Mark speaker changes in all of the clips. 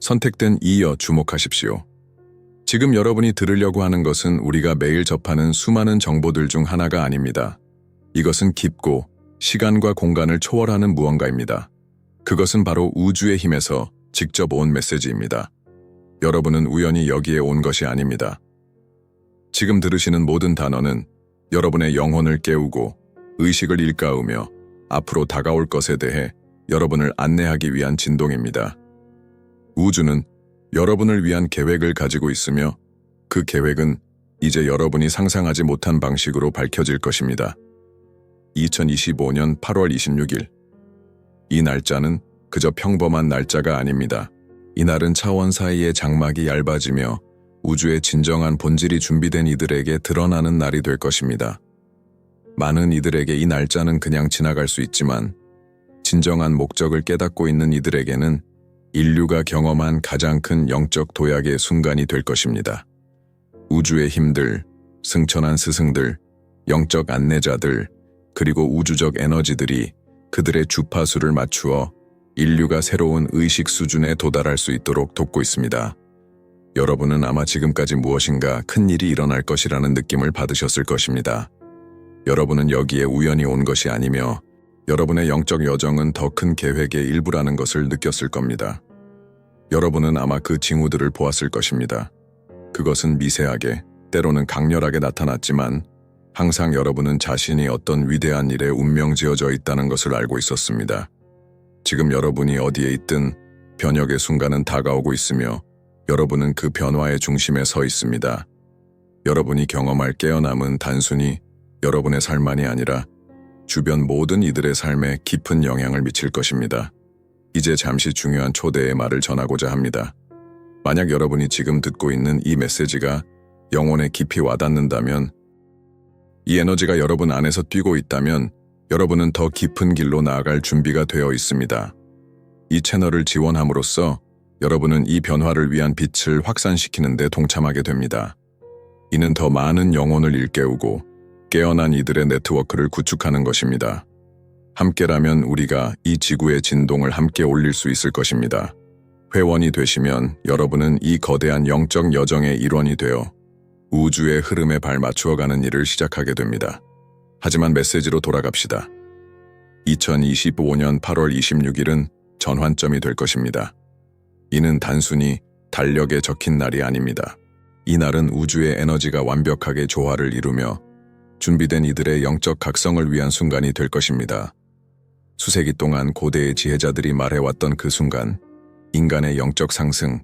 Speaker 1: 선택된 이어 주목하십시오. 지금 여러분이 들으려고 하는 것은 우리가 매일 접하는 수많은 정보들 중 하나가 아닙니다. 이것은 깊고 시간과 공간을 초월하는 무언가입니다. 그것은 바로 우주의 힘에서 직접 온 메시지입니다. 여러분은 우연히 여기에 온 것이 아닙니다. 지금 들으시는 모든 단어는 여러분의 영혼을 깨우고 의식을 일깨우며 앞으로 다가올 것에 대해 여러분을 안내하기 위한 진동입니다. 우주는 여러분을 위한 계획을 가지고 있으며 그 계획은 이제 여러분이 상상하지 못한 방식으로 밝혀질 것입니다. 2025년 8월 26일. 이 날짜는 그저 평범한 날짜가 아닙니다. 이날은 차원 사이의 장막이 얇아지며 우주의 진정한 본질이 준비된 이들에게 드러나는 날이 될 것입니다. 많은 이들에게 이 날짜는 그냥 지나갈 수 있지만 진정한 목적을 깨닫고 있는 이들에게는 인류가 경험한 가장 큰 영적 도약의 순간이 될 것입니다. 우주의 힘들, 승천한 스승들, 영적 안내자들, 그리고 우주적 에너지들이 그들의 주파수를 맞추어 인류가 새로운 의식 수준에 도달할 수 있도록 돕고 있습니다. 여러분은 아마 지금까지 무엇인가 큰 일이 일어날 것이라는 느낌을 받으셨을 것입니다. 여러분은 여기에 우연히 온 것이 아니며 여러분의 영적 여정은 더 큰 계획의 일부라는 것을 느꼈을 겁니다. 여러분은 아마 그 징후들을 보았을 것입니다. 그것은 미세하게, 때로는 강렬하게 나타났지만 항상 여러분은 자신이 어떤 위대한 일에 운명지어져 있다는 것을 알고 있었습니다. 지금 여러분이 어디에 있든 변혁의 순간은 다가오고 있으며 여러분은 그 변화의 중심에 서 있습니다. 여러분이 경험할 깨어남은 단순히 여러분의 삶만이 아니라 주변 모든 이들의 삶에 깊은 영향을 미칠 것입니다. 이제 잠시 중요한 초대의 말을 전하고자 합니다. 만약 여러분이 지금 듣고 있는 이 메시지가 영혼에 깊이 와닿는다면, 이 에너지가 여러분 안에서 뛰고 있다면 여러분은 더 깊은 길로 나아갈 준비가 되어 있습니다. 이 채널을 지원함으로써 여러분은 이 변화를 위한 빛을 확산시키는 데 동참하게 됩니다. 이는 더 많은 영혼을 일깨우고 깨어난 이들의 네트워크를 구축하는 것입니다. 함께라면 우리가 이 지구의 진동을 함께 올릴 수 있을 것입니다. 회원이 되시면 여러분은 이 거대한 영적 여정의 일원이 되어 우주의 흐름에 발맞추어가는 일을 시작하게 됩니다. 하지만 메시지로 돌아갑시다. 2025년 8월 26일은 전환점이 될 것입니다. 이는 단순히 달력에 적힌 날이 아닙니다. 이 날은 우주의 에너지가 완벽하게 조화를 이루며 준비된 이들의 영적 각성을 위한 순간이 될 것입니다. 수세기 동안 고대의 지혜자들이 말해왔던 그 순간, 인간의 영적 상승,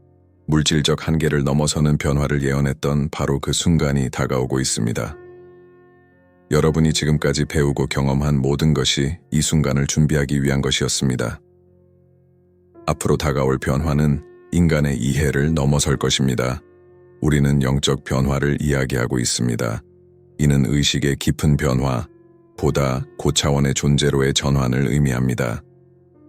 Speaker 1: 물질적 한계를 넘어서는 변화를 예언했던 바로 그 순간이 다가오고 있습니다. 여러분이 지금까지 배우고 경험한 모든 것이 이 순간을 준비하기 위한 것이었습니다. 앞으로 다가올 변화는 인간의 이해를 넘어설 것입니다. 우리는 영적 변화를 이야기하고 있습니다. 이는 의식의 깊은 변화, 보다 고차원의 존재로의 전환을 의미합니다.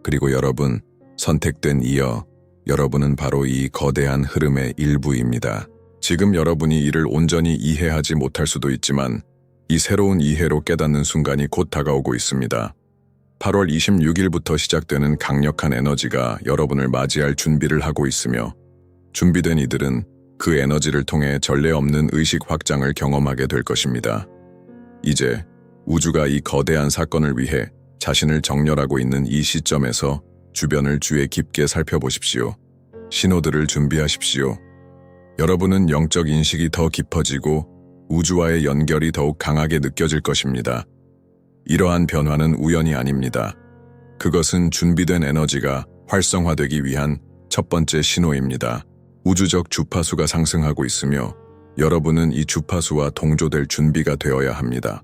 Speaker 1: 그리고 여러분, 선택된 이어, 여러분은 바로 이 거대한 흐름의 일부입니다. 지금 여러분이 이를 온전히 이해하지 못할 수도 있지만 이 새로운 이해로 깨닫는 순간이 곧 다가오고 있습니다. 8월 26일부터 시작되는 강력한 에너지가 여러분을 맞이할 준비를 하고 있으며 준비된 이들은 그 에너지를 통해 전례 없는 의식 확장을 경험하게 될 것입니다. 이제 우주가 이 거대한 사건을 위해 자신을 정렬하고 있는 이 시점에서 주변을 주의 깊게 살펴보십시오. 신호들을 준비하십시오. 여러분은 영적 인식이 더 깊어지고 우주와의 연결이 더욱 강하게 느껴질 것입니다. 이러한 변화는 우연이 아닙니다. 그것은 준비된 에너지가 활성화되기 위한 첫 번째 신호입니다. 우주적 주파수가 상승하고 있으며 여러분은 이 주파수와 동조될 준비가 되어야 합니다.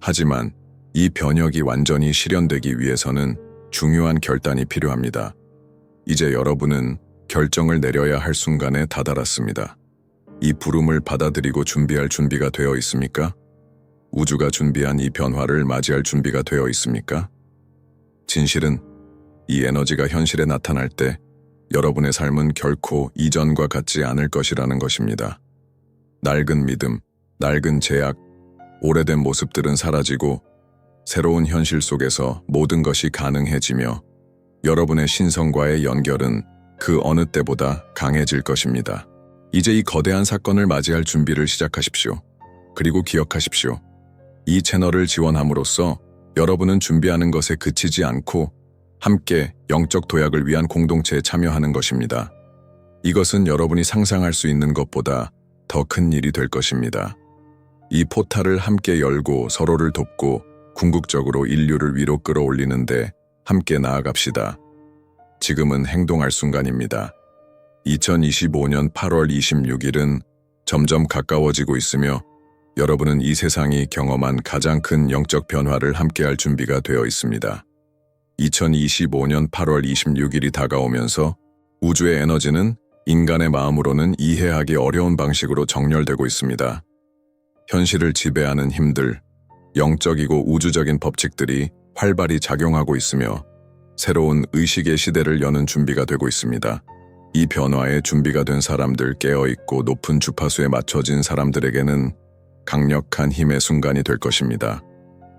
Speaker 1: 하지만 이 변혁이 완전히 실현되기 위해서는 중요한 결단이 필요합니다. 이제 여러분은 결정을 내려야 할 순간에 다다랐습니다. 이 부름을 받아들이고 준비할 준비가 되어 있습니까? 우주가 준비한 이 변화를 맞이할 준비가 되어 있습니까? 진실은 이 에너지가 현실에 나타날 때 여러분의 삶은 결코 이전과 같지 않을 것이라는 것입니다. 낡은 믿음, 낡은 제약, 오래된 모습들은 사라지고 새로운 현실 속에서 모든 것이 가능해지며 여러분의 신성과의 연결은 그 어느 때보다 강해질 것입니다. 이제 이 거대한 사건을 맞이할 준비를 시작하십시오. 그리고 기억하십시오. 이 채널을 지원함으로써 여러분은 준비하는 것에 그치지 않고 함께 영적 도약을 위한 공동체에 참여하는 것입니다. 이것은 여러분이 상상할 수 있는 것보다 더 큰 일이 될 것입니다. 이 포탈을 함께 열고 서로를 돕고 궁극적으로 인류를 위로 끌어올리는데 함께 나아갑시다. 지금은 행동할 순간입니다. 2025년 8월 26일은 점점 가까워지고 있으며 여러분은 이 세상이 경험한 가장 큰 영적 변화를 함께할 준비가 되어 있습니다. 2025년 8월 26일이 다가오면서 우주의 에너지는 인간의 마음으로는 이해하기 어려운 방식으로 정렬되고 있습니다. 현실을 지배하는 힘들, 영적이고 우주적인 법칙들이 활발히 작용하고 있으며 새로운 의식의 시대를 여는 준비가 되고 있습니다. 이 변화에 준비가 된 사람들, 깨어있고 높은 주파수에 맞춰진 사람들에게는 강력한 힘의 순간이 될 것입니다.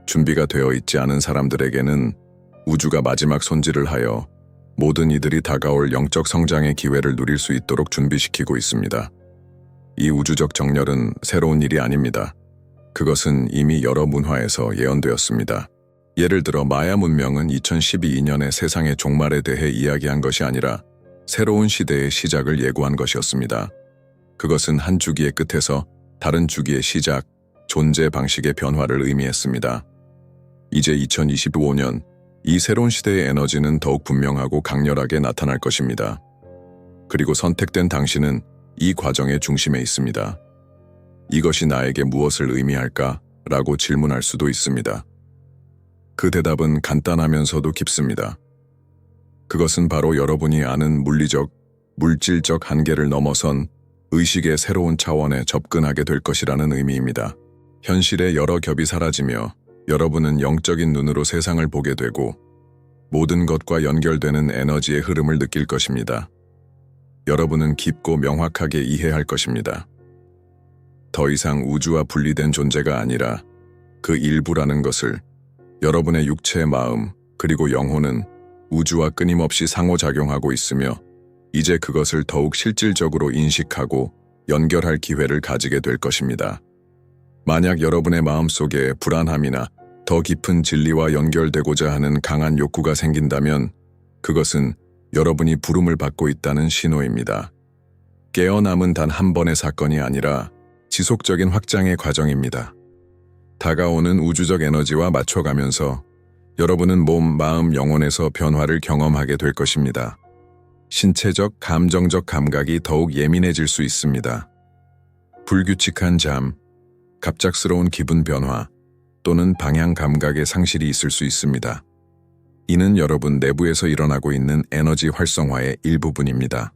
Speaker 1: 준비가 되어 있지 않은 사람들에게는 우주가 마지막 손질을 하여 모든 이들이 다가올 영적 성장의 기회를 누릴 수 있도록 준비시키고 있습니다. 이 우주적 정렬은 새로운 일이 아닙니다. 그것은 이미 여러 문화에서 예언되었습니다. 예를 들어 마야 문명은 2012년의 세상의 종말에 대해 이야기한 것이 아니라 새로운 시대의 시작을 예고한 것이었습니다. 그것은 한 주기의 끝에서 다른 주기의 시작, 존재 방식의 변화를 의미했습니다. 이제 2025년, 이 새로운 시대의 에너지는 더욱 분명하고 강렬하게 나타날 것입니다. 그리고 선택된 당신은 이 과정의 중심에 있습니다. 이것이 나에게 무엇을 의미할까? 라고 질문할 수도 있습니다. 그 대답은 간단하면서도 깊습니다. 그것은 바로 여러분이 아는 물리적, 물질적 한계를 넘어선 의식의 새로운 차원에 접근하게 될 것이라는 의미입니다. 현실의 여러 겹이 사라지며 여러분은 영적인 눈으로 세상을 보게 되고 모든 것과 연결되는 에너지의 흐름을 느낄 것입니다. 여러분은 깊고 명확하게 이해할 것입니다. 더 이상 우주와 분리된 존재가 아니라 그 일부라는 것을 여러분의 육체, 마음, 그리고 영혼은 우주와 끊임없이 상호작용하고 있으며 이제 그것을 더욱 실질적으로 인식하고 연결할 기회를 가지게 될 것입니다. 만약 여러분의 마음속에 불안함이나 더 깊은 진리와 연결되고자 하는 강한 욕구가 생긴다면 그것은 여러분이 부름을 받고 있다는 신호입니다. 깨어남은 단 한 번의 사건이 아니라 지속적인 확장의 과정입니다. 다가오는 우주적 에너지와 맞춰가면서 여러분은 몸, 마음, 영혼에서 변화를 경험하게 될 것입니다. 신체적, 감정적 감각이 더욱 예민해질 수 있습니다. 불규칙한 잠, 갑작스러운 기분 변화 또는 방향 감각의 상실이 있을 수 있습니다. 이는 여러분 내부에서 일어나고 있는 에너지 활성화의 일부분입니다.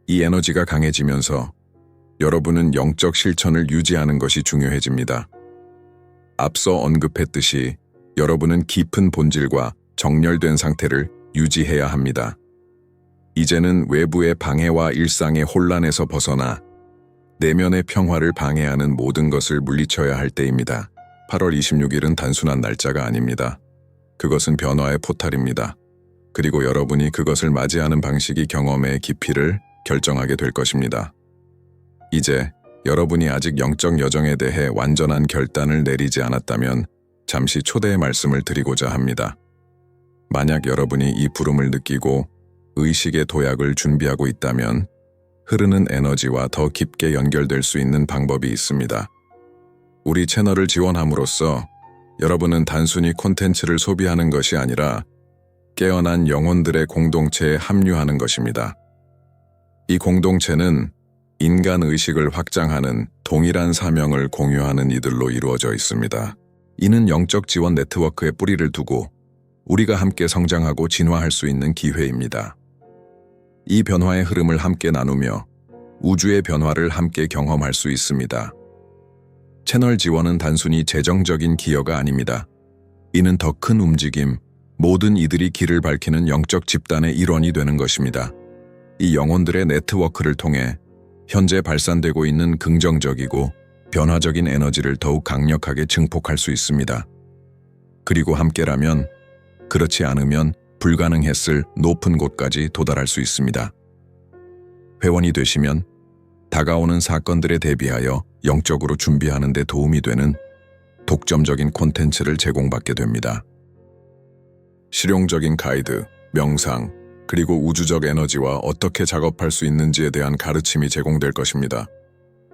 Speaker 1: 이 에너지가 강해지면서 여러분은 영적 실천을 유지하는 것이 중요해집니다. 앞서 언급했듯이 여러분은 깊은 본질과 정렬된 상태를 유지해야 합니다. 이제는 외부의 방해와 일상의 혼란에서 벗어나 내면의 평화를 방해하는 모든 것을 물리쳐야 할 때입니다. 8월 26일은 단순한 날짜가 아닙니다. 그것은 변화의 포탈입니다. 그리고 여러분이 그것을 맞이하는 방식이 경험의 깊이를 결정하게 될 것입니다. 이제 여러분이 아직 영적 여정에 대해 완전한 결단을 내리지 않았다면 잠시 초대의 말씀을 드리고자 합니다. 만약 여러분이 이 부름을 느끼고 의식의 도약을 준비하고 있다면 흐르는 에너지와 더 깊게 연결될 수 있는 방법이 있습니다. 우리 채널을 지원함으로써 여러분은 단순히 콘텐츠를 소비하는 것이 아니라 깨어난 영혼들의 공동체에 합류하는 것입니다. 이 공동체는 인간 의식을 확장하는 동일한 사명을 공유하는 이들로 이루어져 있습니다. 이는 영적 지원 네트워크에 뿌리를 두고 우리가 함께 성장하고 진화할 수 있는 기회입니다. 이 변화의 흐름을 함께 나누며 우주의 변화를 함께 경험할 수 있습니다. 채널 지원은 단순히 재정적인 기여가 아닙니다. 이는 더 큰 움직임, 모든 이들이 길을 밝히는 영적 집단의 일원이 되는 것입니다. 이 영혼들의 네트워크를 통해 현재 발산되고 있는 긍정적이고 변화적인 에너지를 더욱 강력하게 증폭할 수 있습니다. 그리고 함께라면, 그렇지 않으면 불가능했을 높은 곳까지 도달할 수 있습니다. 회원이 되시면 다가오는 사건들에 대비하여 영적으로 준비하는 데 도움이 되는 독점적인 콘텐츠를 제공받게 됩니다. 실용적인 가이드, 명상, 그리고 우주적 에너지와 어떻게 작업할 수 있는지에 대한 가르침이 제공될 것입니다.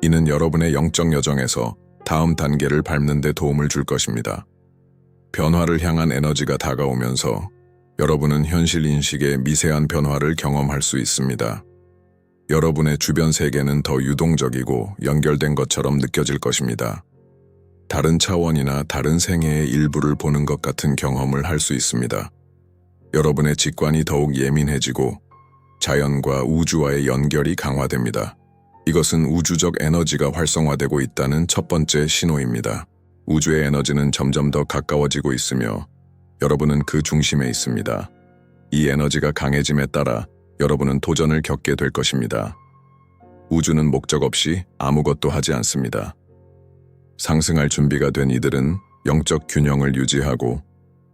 Speaker 1: 이는 여러분의 영적 여정에서 다음 단계를 밟는 데 도움을 줄 것입니다. 변화를 향한 에너지가 다가오면서 여러분은 현실 인식의 미세한 변화를 경험할 수 있습니다. 여러분의 주변 세계는 더 유동적이고 연결된 것처럼 느껴질 것입니다. 다른 차원이나 다른 생애의 일부를 보는 것 같은 경험을 할 수 있습니다. 여러분의 직관이 더욱 예민해지고 자연과 우주와의 연결이 강화됩니다. 이것은 우주적 에너지가 활성화되고 있다는 첫 번째 신호입니다. 우주의 에너지는 점점 더 가까워지고 있으며 여러분은 그 중심에 있습니다. 이 에너지가 강해짐에 따라 여러분은 도전을 겪게 될 것입니다. 우주는 목적 없이 아무것도 하지 않습니다. 상승할 준비가 된 이들은 영적 균형을 유지하고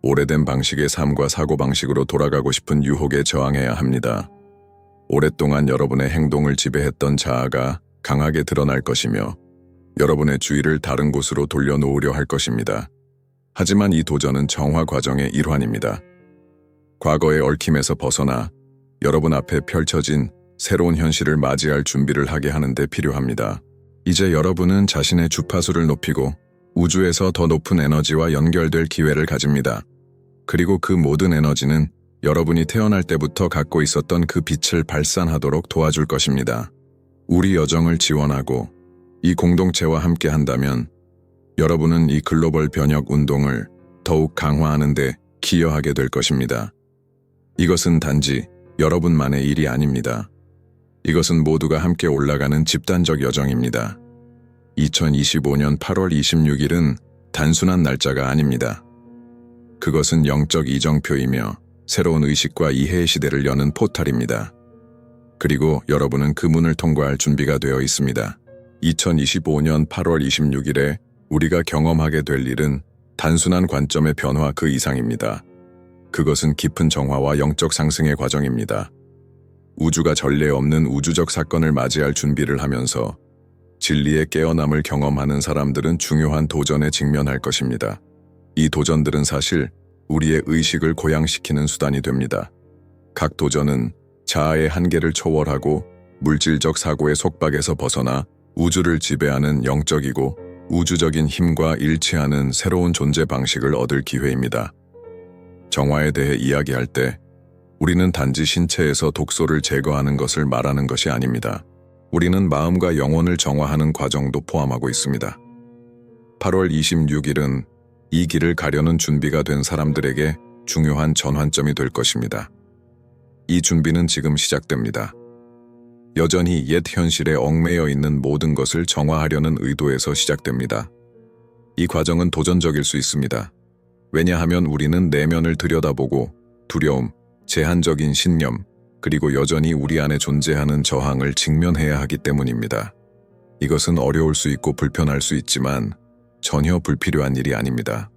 Speaker 1: 오래된 방식의 삶과 사고방식으로 돌아가고 싶은 유혹에 저항해야 합니다. 오랫동안 여러분의 행동을 지배했던 자아가 강하게 드러날 것이며 여러분의 주의를 다른 곳으로 돌려놓으려 할 것입니다. 하지만 이 도전은 정화 과정의 일환입니다. 과거의 얽힘에서 벗어나 여러분 앞에 펼쳐진 새로운 현실을 맞이할 준비를 하게 하는 데 필요합니다. 이제 여러분은 자신의 주파수를 높이고 우주에서 더 높은 에너지와 연결될 기회를 가집니다. 그리고 그 모든 에너지는 여러분이 태어날 때부터 갖고 있었던 그 빛을 발산하도록 도와줄 것입니다. 우리 여정을 지원하고 이 공동체와 함께 한다면 여러분은 이 글로벌 변혁 운동을 더욱 강화하는 데 기여하게 될 것입니다. 이것은 단지 여러분만의 일이 아닙니다. 이것은 모두가 함께 올라가는 집단적 여정입니다. 2025년 8월 26일은 단순한 날짜가 아닙니다. 그것은 영적 이정표이며 새로운 의식과 이해의 시대를 여는 포탈입니다. 그리고 여러분은 그 문을 통과할 준비가 되어 있습니다. 2025년 8월 26일에 우리가 경험하게 될 일은 단순한 관점의 변화 그 이상입니다. 그것은 깊은 정화와 영적 상승의 과정입니다. 우주가 전례 없는 우주적 사건을 맞이할 준비를 하면서 진리의 깨어남을 경험하는 사람들은 중요한 도전에 직면할 것입니다. 이 도전들은 사실 우리의 의식을 고양시키는 수단이 됩니다. 각 도전은 자아의 한계를 초월하고 물질적 사고의 속박에서 벗어나 우주를 지배하는 영적이고 우주적인 힘과 일치하는 새로운 존재 방식을 얻을 기회입니다. 정화에 대해 이야기할 때 우리는 단지 신체에서 독소를 제거하는 것을 말하는 것이 아닙니다. 우리는 마음과 영혼을 정화하는 과정도 포함하고 있습니다. 8월 26일은 이 길을 가려는 준비가 된 사람들에게 중요한 전환점이 될 것입니다. 이 준비는 지금 시작됩니다. 여전히 옛 현실에 얽매여 있는 모든 것을 정화하려는 의도에서 시작됩니다. 이 과정은 도전적일 수 있습니다. 왜냐하면 우리는 내면을 들여다보고 두려움, 제한적인 신념, 그리고 여전히 우리 안에 존재하는 저항을 직면해야 하기 때문입니다. 이것은 어려울 수 있고 불편할 수 있지만 전혀 불필요한 일이 아닙니다.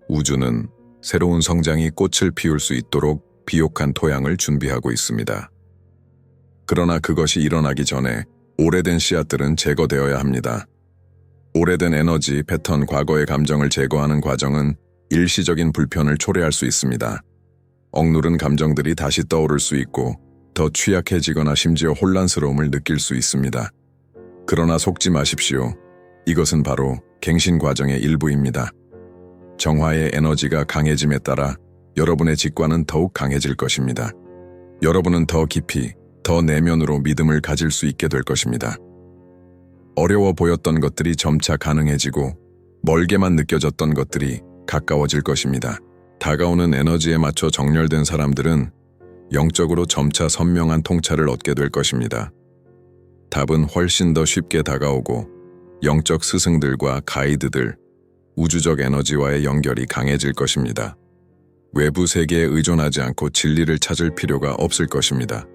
Speaker 1: 우주는 새로운 성장이 꽃을 피울 수 있도록 비옥한 토양을 준비하고 있습니다. 그러나 그것이 일어나기 전에 오래된 씨앗들은 제거되어야 합니다. 오래된 에너지, 패턴, 과거의 감정을 제거하는 과정은 일시적인 불편을 초래할 수 있습니다. 억누른 감정들이 다시 떠오를 수 있고 더 취약해지거나 심지어 혼란스러움을 느낄 수 있습니다. 그러나 속지 마십시오. 이것은 바로 갱신 과정의 일부입니다. 정화의 에너지가 강해짐에 따라 여러분의 직관은 더욱 강해질 것입니다. 여러분은 더 깊이, 더 내면으로 믿음을 가질 수 있게 될 것입니다. 어려워 보였던 것들이 점차 가능해지고 멀게만 느껴졌던 것들이 가까워질 것입니다. 다가오는 에너지에 맞춰 정렬된 사람들은 영적으로 점차 선명한 통찰을 얻게 될 것입니다. 답은 훨씬 더 쉽게 다가오고 영적 스승들과 가이드들, 우주적 에너지와의 연결이 강해질 것입니다. 외부 세계에 의존하지 않고 진리를 찾을 필요가 없을 것입니다.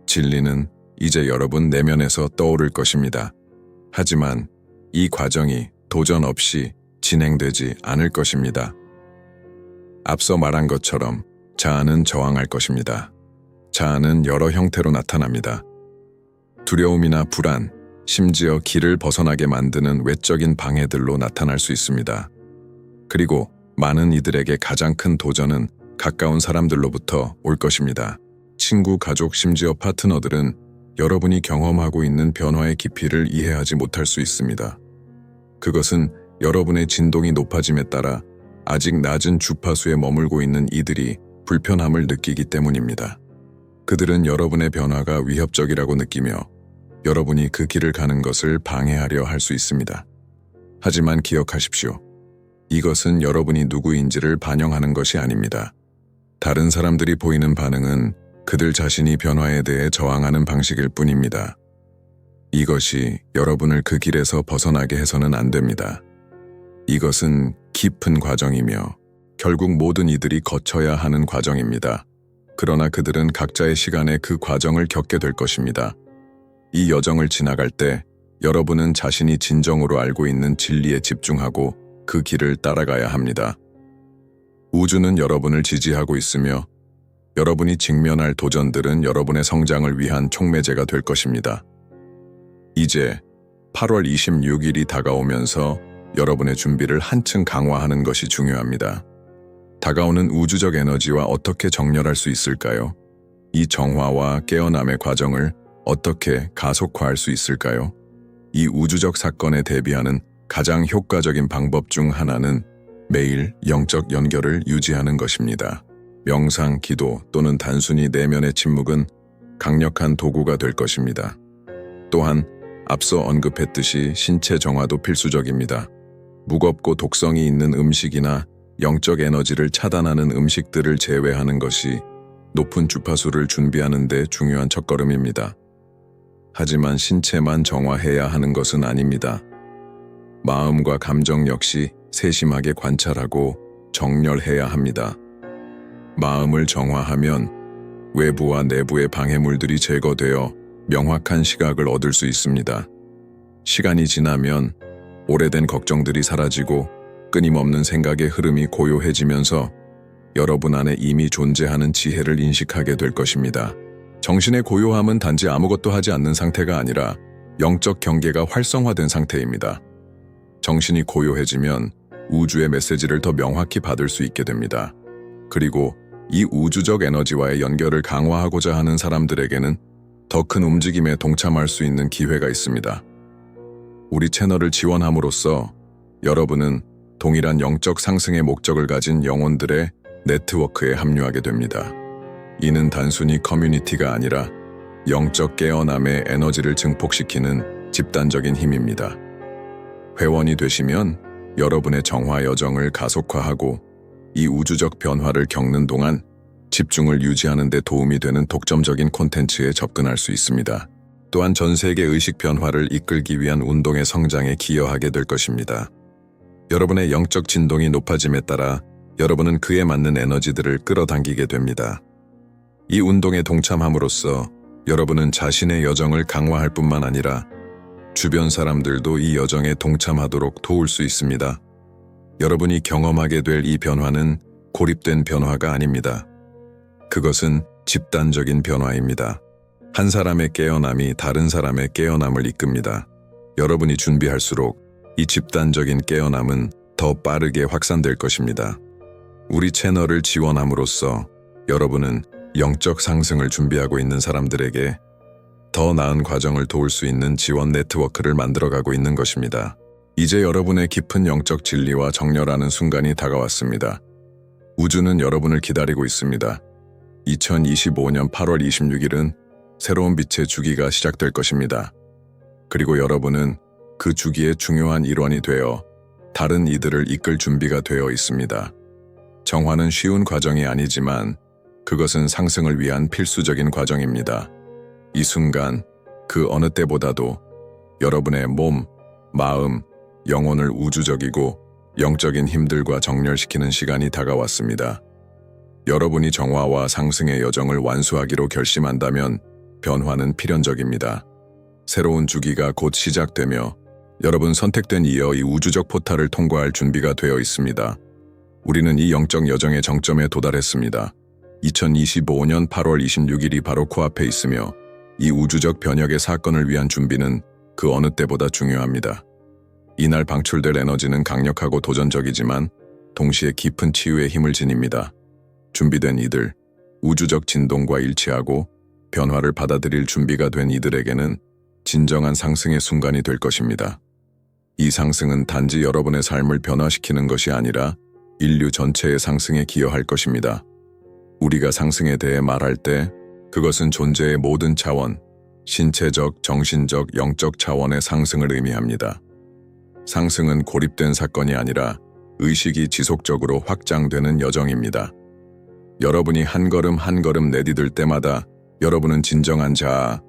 Speaker 1: 진리는 이제 여러분 내면에서 떠오를 것입니다. 하지만 이 과정이 도전 없이 진행되지 않을 것입니다. 앞서 말한 것처럼 자아는 저항할 것입니다. 자아는 여러 형태로 나타납니다. 두려움이나 불안, 심지어 길을 벗어나게 만드는 외적인 방해들로 나타날 수 있습니다. 그리고 많은 이들에게 가장 큰 도전은 가까운 사람들로부터 올 것입니다. 친구, 가족, 심지어 파트너들은 여러분이 경험하고 있는 변화의 깊이를 이해하지 못할 수 있습니다. 그것은 여러분의 진동이 높아짐에 따라 아직 낮은 주파수에 머물고 있는 이들이 불편함을 느끼기 때문입니다. 그들은 여러분의 변화가 위협적이라고 느끼며 여러분이 그 길을 가는 것을 방해하려 할 수 있습니다. 하지만 기억하십시오. 이것은 여러분이 누구인지를 반영하는 것이 아닙니다. 다른 사람들이 보이는 반응은 그들 자신이 변화에 대해 저항하는 방식일 뿐입니다. 이것이 여러분을 그 길에서 벗어나게 해서는 안 됩니다. 이것은 깊은 과정이며 결국 모든 이들이 거쳐야 하는 과정입니다. 그러나 그들은 각자의 시간에 그 과정을 겪게 될 것입니다. 이 여정을 지나갈 때 여러분은 자신이 진정으로 알고 있는 진리에 집중하고 그 길을 따라가야 합니다. 우주는 여러분을 지지하고 있으며 여러분이 직면할 도전들은 여러분의 성장을 위한 촉매제가 될 것입니다. 이제 8월 26일이 다가오면서 여러분의 준비를 한층 강화하는 것이 중요합니다. 다가오는 우주적 에너지와 어떻게 정렬할 수 있을까요? 이 정화와 깨어남의 과정을 어떻게 가속화할 수 있을까요? 이 우주적 사건에 대비하는 가장 효과적인 방법 중 하나는 매일 영적 연결을 유지하는 것입니다. 명상, 기도 또는 단순히 내면의 침묵은 강력한 도구가 될 것입니다. 또한 앞서 언급했듯이 신체 정화도 필수적입니다. 무겁고 독성이 있는 음식이나 영적 에너지를 차단하는 음식들을 제외하는 것이 높은 주파수를 준비하는 데 중요한 첫걸음입니다. 하지만 신체만 정화해야 하는 것은 아닙니다. 마음과 감정 역시 세심하게 관찰하고 정렬해야 합니다. 마음을 정화하면 외부와 내부의 방해물들이 제거되어 명확한 시각을 얻을 수 있습니다. 시간이 지나면 오래된 걱정들이 사라지고 끊임없는 생각의 흐름이 고요해지면서 여러분 안에 이미 존재하는 지혜를 인식하게 될 것입니다. 정신의 고요함은 단지 아무것도 하지 않는 상태가 아니라 영적 경계가 활성화된 상태입니다. 정신이 고요해지면 우주의 메시지를 더 명확히 받을 수 있게 됩니다. 그리고 이 우주적 에너지와의 연결을 강화하고자 하는 사람들에게는 더 큰 움직임에 동참할 수 있는 기회가 있습니다. 우리 채널을 지원함으로써 여러분은 동일한 영적 상승의 목적을 가진 영혼들의 네트워크에 합류하게 됩니다. 이는 단순히 커뮤니티가 아니라 영적 깨어남의 에너지를 증폭시키는 집단적인 힘입니다. 회원이 되시면 여러분의 정화 여정을 가속화하고 이 우주적 변화를 겪는 동안 집중을 유지하는 데 도움이 되는 독점적인 콘텐츠에 접근할 수 있습니다. 또한 전 세계 의식 변화를 이끌기 위한 운동의 성장에 기여하게 될 것입니다. 여러분의 영적 진동이 높아짐에 따라 여러분은 그에 맞는 에너지들을 끌어당기게 됩니다. 이 운동에 동참함으로써 여러분은 자신의 여정을 강화할 뿐만 아니라 주변 사람들도 이 여정에 동참하도록 도울 수 있습니다. 여러분이 경험하게 될 이 변화는 고립된 변화가 아닙니다. 그것은 집단적인 변화입니다. 한 사람의 깨어남이 다른 사람의 깨어남을 이끕니다. 여러분이 준비할수록 이 집단적인 깨어남은 더 빠르게 확산될 것입니다. 우리 채널을 지원함으로써 여러분은 영적 상승을 준비하고 있는 사람들에게 더 나은 과정을 도울 수 있는 지원 네트워크를 만들어가고 있는 것입니다. 이제 여러분의 깊은 영적 진리와 정렬하는 순간이 다가왔습니다. 우주는 여러분을 기다리고 있습니다. 2025년 8월 26일은 새로운 빛의 주기가 시작될 것입니다. 그리고 여러분은 그 주기의 중요한 일원이 되어 다른 이들을 이끌 준비가 되어 있습니다. 정화는 쉬운 과정이 아니지만 그것은 상승을 위한 필수적인 과정입니다. 이 순간 그 어느 때보다도 여러분의 몸, 마음, 영혼을 우주적이고 영적인 힘들과 정렬시키는 시간이 다가왔습니다. 여러분이 정화와 상승의 여정을 완수하기로 결심한다면 변화는 필연적입니다. 새로운 주기가 곧 시작되며 여러분 선택된 이어 이 우주적 포탈을 통과할 준비가 되어 있습니다. 우리는 이 영적 여정의 정점에 도달했습니다. 2025년 8월 26일이 바로 코앞에 있으며 이 우주적 변혁의 사건을 위한 준비는 그 어느 때보다 중요합니다. 이날 방출될 에너지는 강력하고 도전적이지만 동시에 깊은 치유의 힘을 지닙니다. 준비된 이들, 우주적 진동과 일치하고 변화를 받아들일 준비가 된 이들에게는 진정한 상승의 순간이 될 것입니다. 이 상승은 단지 여러분의 삶을 변화시키는 것이 아니라 인류 전체의 상승에 기여할 것입니다. 우리가 상승에 대해 말할 때 그것은 존재의 모든 차원, 신체적, 정신적, 영적 차원의 상승을 의미합니다. 상승은 고립된 사건이 아니라 의식이 지속적으로 확장되는 여정입니다. 여러분이 한 걸음 한 걸음 내디딜 때마다 여러분은 진정한 자아,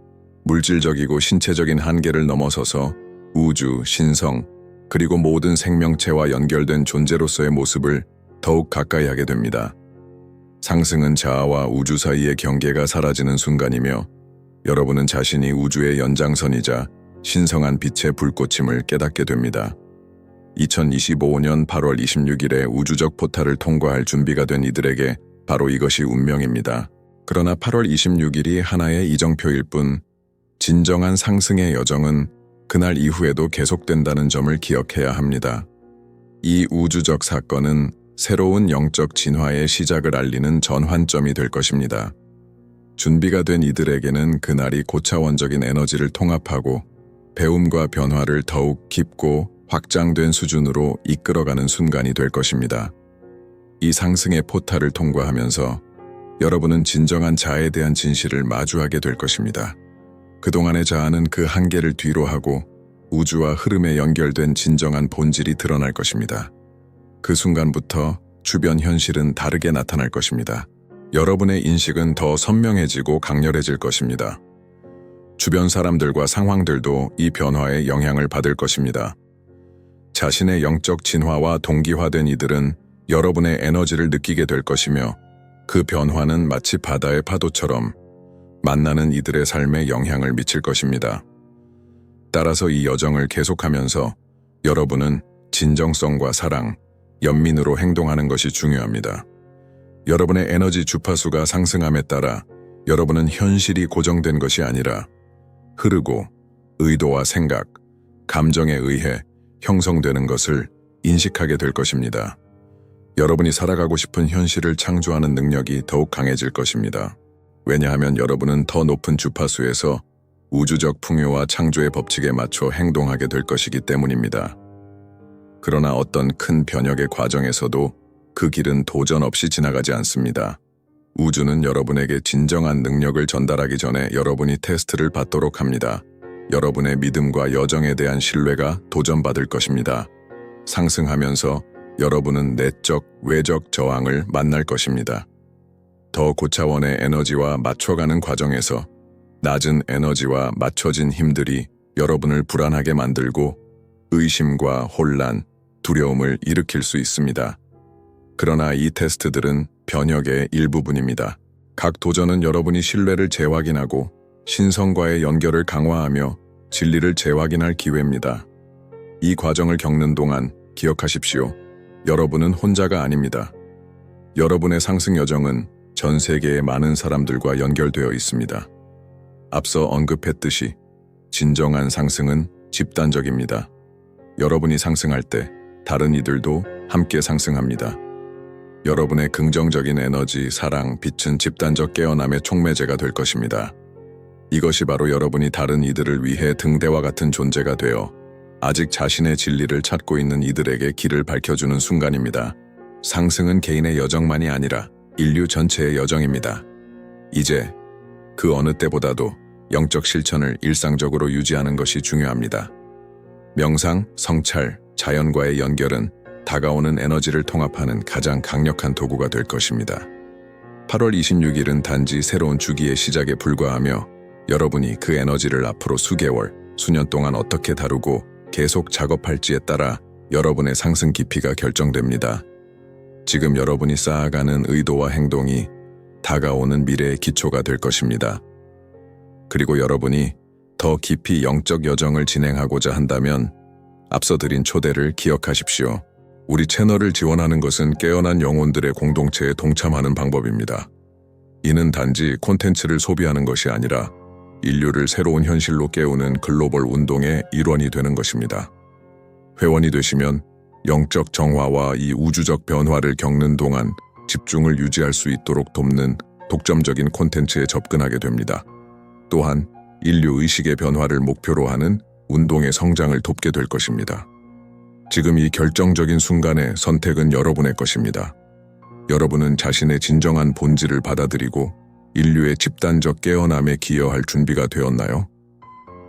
Speaker 1: 물질적이고 신체적인 한계를 넘어서서 우주, 신성, 그리고 모든 생명체와 연결된 존재로서의 모습을 더욱 가까이 하게 됩니다. 상승은 자아와 우주 사이의 경계가 사라지는 순간이며 여러분은 자신이 우주의 연장선이자 신성한 빛의 불꽃임을 깨닫게 됩니다. 2025년 8월 26일에 우주적 포탈을 통과할 준비가 된 이들에게 바로 이것이 운명입니다. 그러나 8월 26일이 하나의 이정표일 뿐 진정한 상승의 여정은 그날 이후에도 계속된다는 점을 기억해야 합니다. 이 우주적 사건은 새로운 영적 진화의 시작을 알리는 전환점이 될 것입니다. 준비가 된 이들에게는 그날이 고차원적인 에너지를 통합하고 배움과 변화를 더욱 깊고 확장된 수준으로 이끌어가는 순간이 될 것입니다. 이 상승의 포탈을 통과하면서 여러분은 진정한 자아에 대한 진실을 마주하게 될 것입니다. 그동안의 자아는 그 한계를 뒤로하고 우주와 흐름에 연결된 진정한 본질이 드러날 것입니다. 그 순간부터 주변 현실은 다르게 나타날 것입니다. 여러분의 인식은 더 선명해지고 강렬해질 것입니다. 주변 사람들과 상황들도 이 변화에 영향을 받을 것입니다. 자신의 영적 진화와 동기화된 이들은 여러분의 에너지를 느끼게 될 것이며 그 변화는 마치 바다의 파도처럼 만나는 이들의 삶에 영향을 미칠 것입니다. 따라서 이 여정을 계속하면서 여러분은 진정성과 사랑, 연민으로 행동하는 것이 중요합니다. 여러분의 에너지 주파수가 상승함에 따라 여러분은 현실이 고정된 것이 아니라 흐르고 의도와 생각, 감정에 의해 형성되는 것을 인식하게 될 것입니다. 여러분이 살아가고 싶은 현실을 창조하는 능력이 더욱 강해질 것입니다. 왜냐하면 여러분은 더 높은 주파수에서 우주적 풍요와 창조의 법칙에 맞춰 행동하게 될 것이기 때문입니다. 그러나 어떤 큰 변혁의 과정에서도 그 길은 도전 없이 지나가지 않습니다. 우주는 여러분에게 진정한 능력을 전달하기 전에 여러분이 테스트를 받도록 합니다. 여러분의 믿음과 여정에 대한 신뢰가 도전받을 것입니다. 상승하면서 여러분은 내적, 외적 저항을 만날 것입니다. 더 고차원의 에너지와 맞춰가는 과정에서 낮은 에너지와 맞춰진 힘들이 여러분을 불안하게 만들고 의심과 혼란, 두려움을 일으킬 수 있습니다. 그러나 이 테스트들은 변혁의 일부분입니다. 각 도전은 여러분이 신뢰를 재확인하고 신성과의 연결을 강화하며 진리를 재확인할 기회입니다. 이 과정을 겪는 동안 기억하십시오. 여러분은 혼자가 아닙니다. 여러분의 상승 여정은 전 세계의 많은 사람들과 연결되어 있습니다. 앞서 언급했듯이 진정한 상승은 집단적입니다. 여러분이 상승할 때 다른 이들도 함께 상승합니다. 여러분의 긍정적인 에너지, 사랑, 빛은 집단적 깨어남의 촉매제가 될 것입니다. 이것이 바로 여러분이 다른 이들을 위해 등대와 같은 존재가 되어 아직 자신의 진리를 찾고 있는 이들에게 길을 밝혀주는 순간입니다. 상승은 개인의 여정만이 아니라 인류 전체의 여정입니다. 이제 그 어느 때보다도 영적 실천을 일상적으로 유지하는 것이 중요합니다. 명상, 성찰, 자연과의 연결은 다가오는 에너지를 통합하는 가장 강력한 도구가 될 것입니다. 8월 26일은 단지 새로운 주기의 시작에 불과하며 여러분이 그 에너지를 앞으로 수개월, 수년 동안 어떻게 다루고 계속 작업할지에 따라 여러분의 상승 깊이가 결정됩니다. 지금 여러분이 쌓아가는 의도와 행동이 다가오는 미래의 기초가 될 것입니다. 그리고 여러분이 더 깊이 영적 여정을 진행하고자 한다면 앞서 드린 초대를 기억하십시오. 우리 채널을 지원하는 것은 깨어난 영혼들의 공동체에 동참하는 방법입니다. 이는 단지 콘텐츠를 소비하는 것이 아니라 인류를 새로운 현실로 깨우는 글로벌 운동의 일원이 되는 것입니다. 회원이 되시면 영적 정화와 이 우주적 변화를 겪는 동안 집중을 유지할 수 있도록 돕는 독점적인 콘텐츠에 접근하게 됩니다. 또한 인류 의식의 변화를 목표로 하는 운동의 성장을 돕게 될 것입니다. 지금 이 결정적인 순간에 선택은 여러분의 것입니다. 여러분은 자신의 진정한 본질을 받아들이고 인류의 집단적 깨어남에 기여할 준비가 되었나요?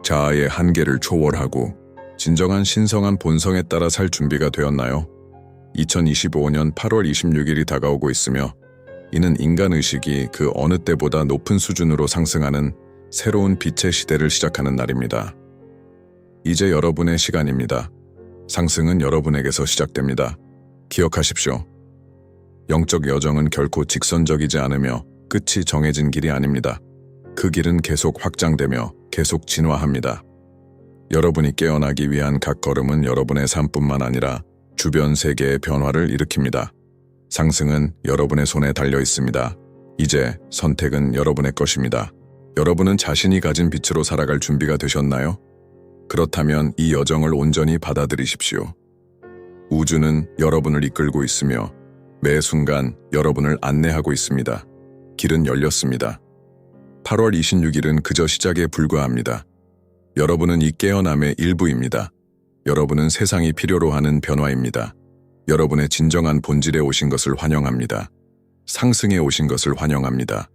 Speaker 1: 자아의 한계를 초월하고 진정한 신성한 본성에 따라 살 준비가 되었나요? 2025년 8월 26일이 다가오고 있으며 이는 인간의식이 그 어느 때보다 높은 수준으로 상승하는 새로운 빛의 시대를 시작하는 날입니다. 이제 여러분의 시간입니다. 상승은 여러분에게서 시작됩니다. 기억하십시오. 영적 여정은 결코 직선적이지 않으며 끝이 정해진 길이 아닙니다. 그 길은 계속 확장되며 계속 진화합니다. 여러분이 깨어나기 위한 각 걸음은 여러분의 삶뿐만 아니라 주변 세계의 변화를 일으킵니다. 상승은 여러분의 손에 달려 있습니다. 이제 선택은 여러분의 것입니다. 여러분은 자신이 가진 빛으로 살아갈 준비가 되셨나요? 그렇다면 이 여정을 온전히 받아들이십시오. 우주는 여러분을 이끌고 있으며 매 순간 여러분을 안내하고 있습니다. 길은 열렸습니다. 8월 26일은 그저 시작에 불과합니다. 여러분은 이 깨어남의 일부입니다. 여러분은 세상이 필요로 하는 변화입니다. 여러분의 진정한 본질에 오신 것을 환영합니다. 상승에 오신 것을 환영합니다.